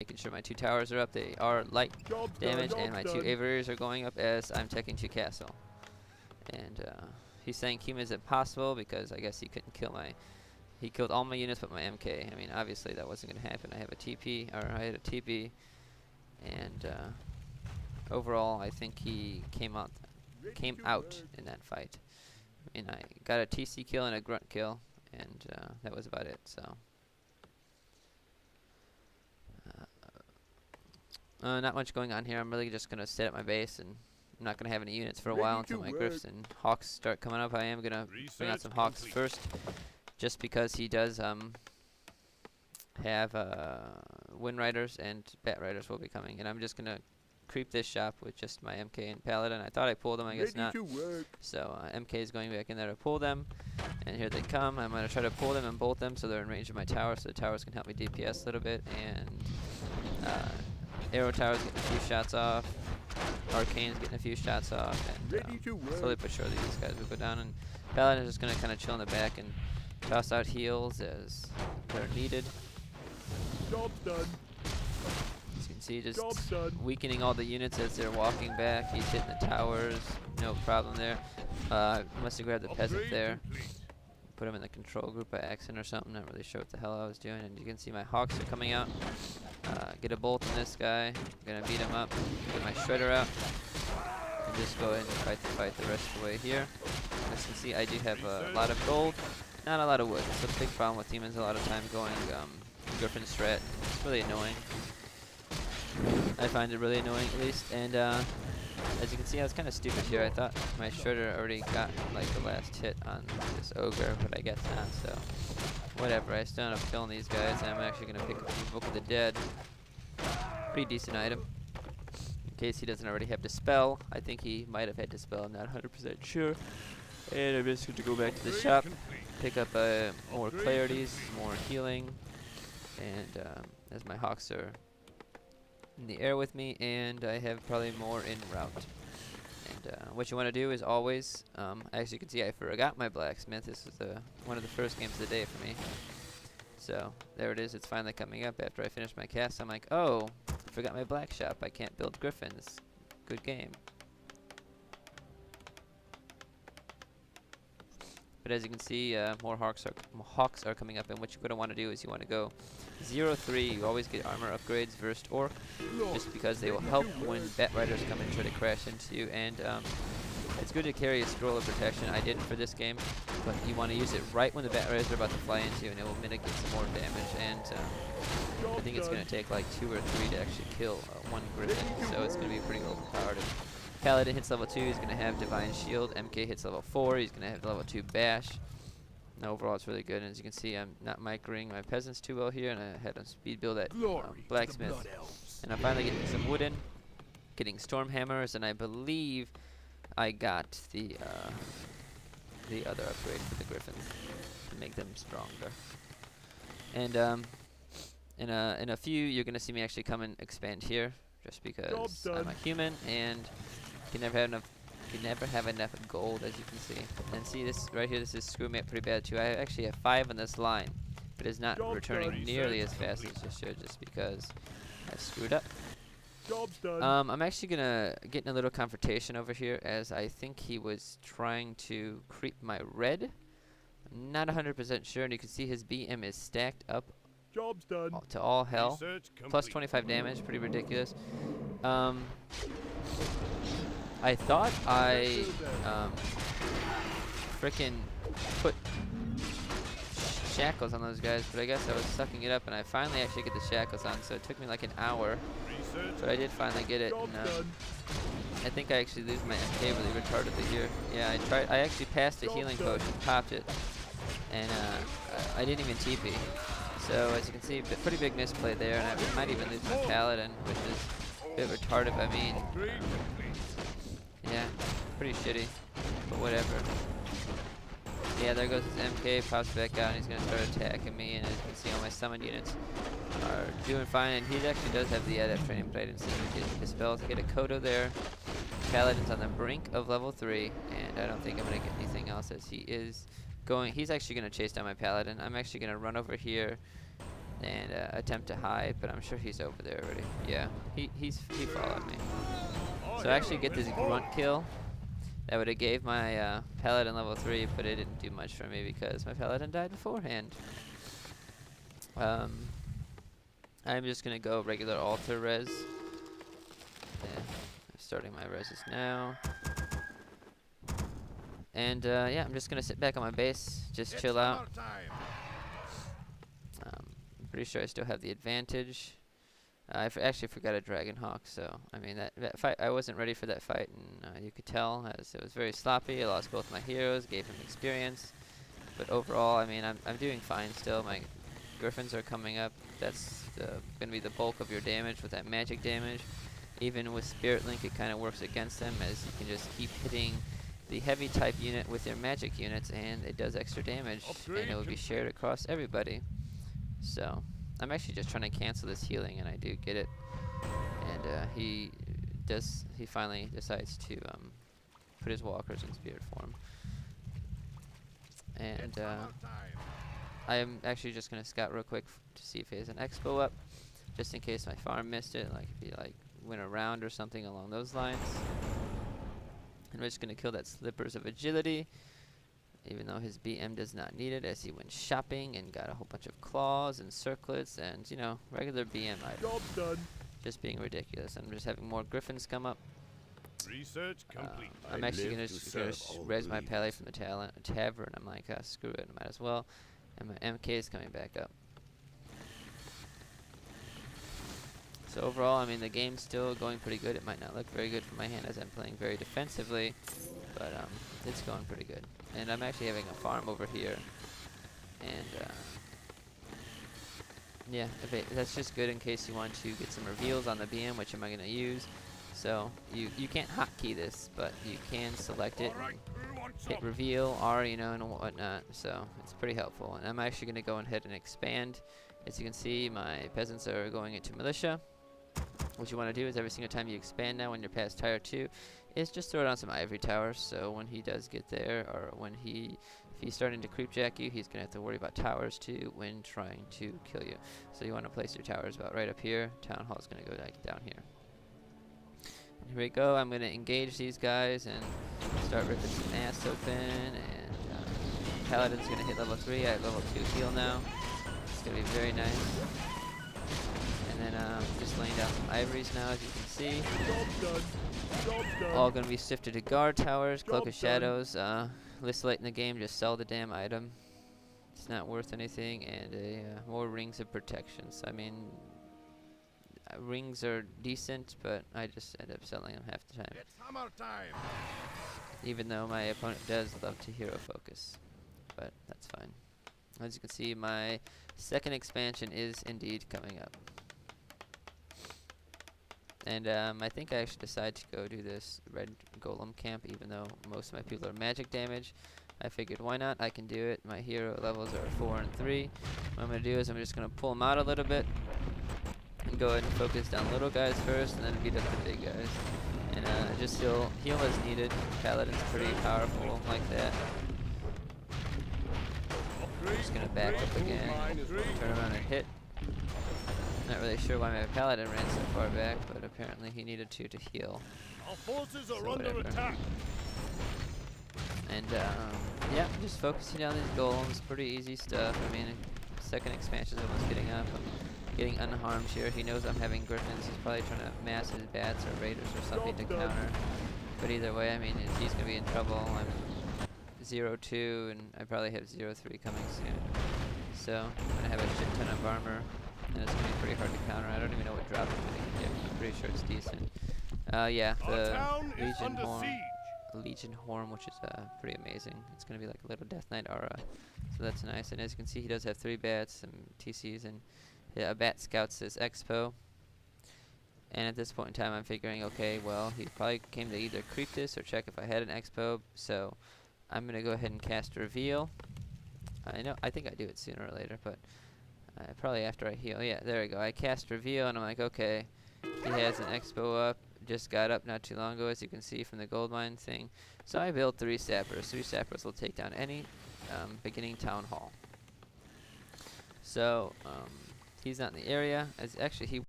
making sure my 2 towers are up. They are light damage, and my 2 aviaries are going up as I'm teching 2 castle. And he's saying Kima is impossible because I guess he couldn't kill my... He killed all my units but my MK. I mean, obviously that wasn't going to happen. I have a TP, or I had a TP, and overall I think he came out in that fight. I mean, I got a TC kill and a grunt kill, and that was about it. So not much going on here. I'm really just gonna set up my base, and I'm not gonna have any units for a while until my Griffs and Hawks start coming up. I am gonna bring out some Hawks first, just because he does have Wind Riders and Bat Riders will be coming, and I'm just gonna creep this shop with just my MK and Paladin. I thought I pulled them, I guess not. So MK is going back in there to pull them, and here they come. I'm gonna try to pull them and bolt them so they're in range of my tower, so the towers can help me DPS a little bit, and Arrow Tower's getting a few shots off, Arcane's getting a few shots off, and slowly but surely these guys will go down, and Paladin is just gonna kind of chill in the back and toss out heals as they're needed. Job's done. As you can see, just weakening all the units as they're walking back. He's hitting the towers, no problem there. Must have grabbed the peasant there. Put him in the control group by accident or something. Not really sure what the hell I was doing. And you can see my Hawks are coming out. Get a bolt on this guy. Gonna beat him up. Get my Shredder out. And just go ahead and fight the fight the rest of the way here. As you can see, I do have a lot of gold, not a lot of wood. It's a big problem with demons a lot of time going Griffin strat. It's really annoying. I find it really annoying at least. And as you can see, I was kind of stupid here. I thought my Shredder already got like the last hit on this Ogre, but I guess not, so whatever. I still end up killing these guys, and I'm actually going to pick up the Book of the Dead. Pretty decent item. In case he doesn't already have Dispel. I think he might have had Dispel, I'm not 100% sure. And I'm just going to go back to the shop, pick up more Clarities, more healing, and as my Hawks are in the air with me, and I have probably more en route. And what you want to do is always, as you can see, I forgot my blacksmith. This is one of the first games of the day for me. So there it is. It's finally coming up after I finish my cast. I'm like, oh, I forgot my black shop. I can't build Griffins. Good game. But as you can see, more Hawks are coming up, and what you're going to want to do is you want to go 0-3. You always get armor upgrades versus Orc, just because they will help when Bat Riders come and try to crash into you. And it's good to carry a Scroll of Protection. I didn't for this game, but you want to use it right when the Bat Riders are about to fly into you, and it will mitigate some more damage. And I think it's going to take like 2 or 3 to actually kill one Griffin, so it's going to be pretty overpowered. Paladin hits level 2, he's going to have Divine Shield. MK hits level 4, he's going to have level 2 Bash. And overall, it's really good. And as you can see, I'm not microing my peasants too well here, and I had a speed build at Blacksmith. And I'm finally getting some wood in, getting Stormhammers, and I believe I got the other upgrade for the Griffins to make them stronger. And in a few, you're going to see me actually come and expand here, just because I'm a human, and you can never have enough gold, as you can see. And see this right here, this is screwing me up pretty bad too. I actually have 5 on this line, but it's not returning nearly as fast as it should, just because I screwed up. I'm actually gonna get in a little confrontation over here, as I think he was trying to creep my red. I'm not 100% sure, and you can see his BM is stacked up to all hell. Plus 25 damage, pretty ridiculous. I thought I frickin' put shackles on those guys, but I guess I was sucking it up, and I finally actually get the shackles on, so it took me like an hour, but I did finally get it. And, I think I actually lose my MK really retardedly here. Yeah, I actually passed the healing potion, popped it, and I didn't even TP. So as you can see, pretty big misplay there, and I might even lose my Paladin, which is a bit retarded. I mean, yeah, pretty shitty, but whatever. Yeah, there goes his MK, pops back out, and he's going to start attacking me, and as you can see, all my summoned units are doing fine, and he actually does have the adept training, but I didn't see him get his spells. I get a Kodo there. Paladin's on the brink of level 3, and I don't think I'm going to get anything else, as he is going. He's actually going to chase down my Paladin. I'm actually going to run over here and attempt to hide, but I'm sure he's over there already. Yeah, he followed me. So I actually get this grunt kill. That would have gave my paladin level 3, but it didn't do much for me because my paladin died beforehand. I'm just gonna go regular altar res. Yeah, starting my reses now. And yeah, I'm just gonna sit back on my base, just chill out. I'm pretty sure I still have the advantage. I actually forgot a Dragon Hawk, so I mean that fight, I wasn't ready for that fight, and you could tell as it was very sloppy. I lost both my heroes, gave him experience, but overall, I mean, I'm doing fine still. My Griffins are coming up. That's gonna be the bulk of your damage with that magic damage. Even with Spirit Link, it kind of works against them, as you can just keep hitting the heavy type unit with your magic units, and it does extra damage, and it will be shared across everybody. So I'm actually just trying to cancel this healing, and I do get it. And he finally decides to put his walkers in spirit form. And I am actually just gonna scout real quick to see if he has an expo up, just in case my farm missed it, like if he like went around or something along those lines. And we're just gonna kill that Slippers of Agility, even though his BM does not need it, as he went shopping and got a whole bunch of claws and circlets and, you know, regular BM items. Job done. Just being ridiculous. I'm just having more Griffins come up. Research complete. I'm actually gonna res my pally from the tavern. I'm like, screw it, I might as well. And my MK is coming back up. So overall, I mean, the game's still going pretty good. It might not look very good for my hand as I'm playing very defensively, but it's going pretty good. And I'm actually having a farm over here, and yeah, that's just good in case you want to get some reveals on the BM, which am I going to use. So you can't hotkey this, but you can select it, and hit reveal, R, you know, and whatnot. So it's pretty helpful. And I'm actually going to go ahead and expand. As you can see, my peasants are going into militia. What you want to do is every single time you expand now when you're past tier 2 is just throw down some ivory towers, so when he does get there, or when if he's starting to creep jack you, he's going to have to worry about towers too when trying to kill you. So you want to place your towers about right up here. Town Hall is going to go like down here. And here we go. I'm going to engage these guys and start ripping some ass open, and Paladin's going to hit level 3. I have level 2 heal now. It's going to be very nice. And then just laying down some ivories now, as you can see. All going to be shifted to guard towers, Cloak of Shadows. This late in the game, just sell the damn item. It's not worth anything, and more rings of protection. So, I mean, rings are decent, but I just end up selling them half the time. It's hammer time. Even though my opponent does love to hero focus, but that's fine. As you can see, my second expansion is indeed coming up. And I think I actually decided to go do this red golem camp, even though most of my people are magic damage. I figured, why not? I can do it. My hero levels are 4 and 3. What I'm going to do is I'm just going to pull them out a little bit and go ahead and focus down little guys first, and then beat up the big guys. And just heal as needed. Paladin's pretty powerful like that. I'm just going to back up again, turn around and hit. Not really sure why my paladin ran so far back, but apparently he needed to heal. Our forces are So under whatever. attack. And yeah, just focusing on these golems, pretty easy stuff. I mean, second expansion is almost getting up. I'm getting unharmed here. He knows I'm having griffins. He's probably trying to mass his bats or raiders or something to counter. But either way, I mean, he's gonna be in trouble. I'm 0-2, and I probably have 0-3 coming soon. So I'm gonna have a shit ton of armor. And it's going to be pretty hard to counter. I don't even know what drop I'm going to get. I'm pretty sure it's decent. Yeah, the Legion Horn, which is pretty amazing. It's going to be like a little Death Knight aura. So that's nice. And as you can see, he does have 3 bats, some TCs, and a bat scouts this expo. And at this point in time, I'm figuring, okay, well, he probably came to either creep this or check if I had an expo. So I'm going to go ahead and cast Reveal. I think I do it sooner or later, but probably after I heal. Yeah, there we go. I cast Reveal, and I'm like, okay, he has an expo up. Just got up not too long ago, as you can see from the gold mine thing. So I built 3 sappers. 3 sappers will take down any beginning town hall. So He's not in the area. As actually he